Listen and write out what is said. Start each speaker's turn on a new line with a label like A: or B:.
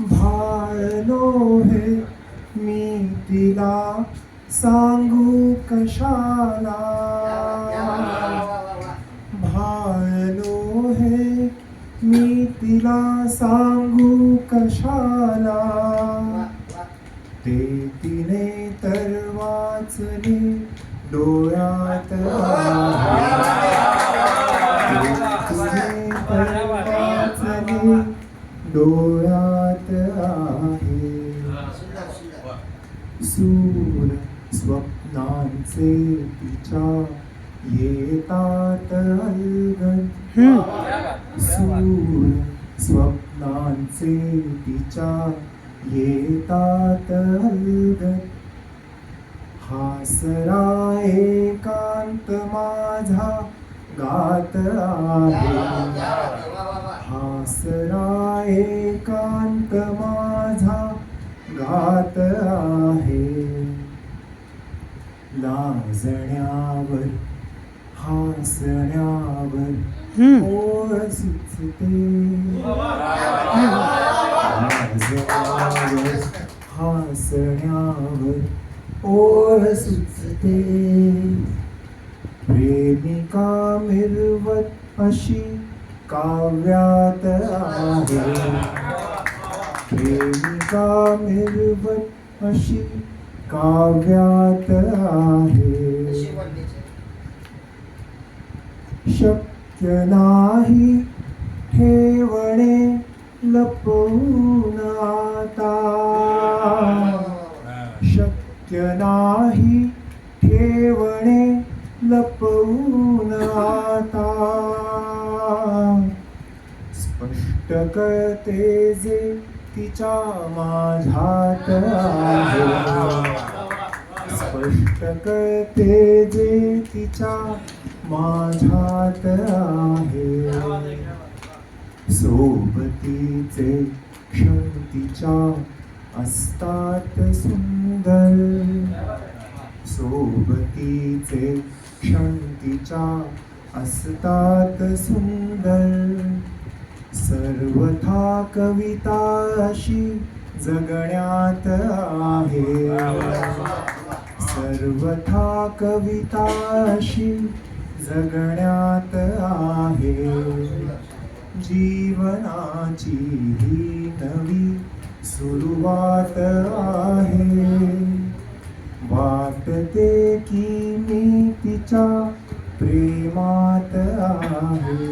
A: भाळलो हे मी तिला सांगू कशाला. भाळलो हे मी तिला सांगू कशाला. ते तिने तर वाचले डोळ्यात आहे. ते तिने तर वाचले डोळ्यात आहे. सूर स्वप्नांचे तिच्या येतात अलगद. सूर स्वप्नांचे तिच्या येतात अलगद. हासरा एकांत माझा गात आहे. हासरा एकांत माझा गात आहे. लाजण्यावर हासण्यावर ओळ सुचते. लाजण्यावर हासण्यावर ओळ सुचते. प्रेमिका मिरवत अशी काव्यात आहे. प्रेमिका मिरवत अशी काव्यात आहे. शक्य नाही ठेवणे लपवून आता. शक्य नाही ठेवणे लपवून आता. स्पष्ट कळते जे तिच्या माझ्यात आहे. स्पष्ट कळते जे तिच्या माझ्यात आहे. सोबतीचे क्षण तिच्या असतात सुंदर. सोबतीचे क्षण तिच्या असतात सुंदर. सर्वथा कविता अशी जगण्यात आहे. सर्वथा कविता अशी जगण्यात आहे. जीवनाची ही नवी सुरुवात आहे. वाटते की मी तिच्या प्रेमात आहे.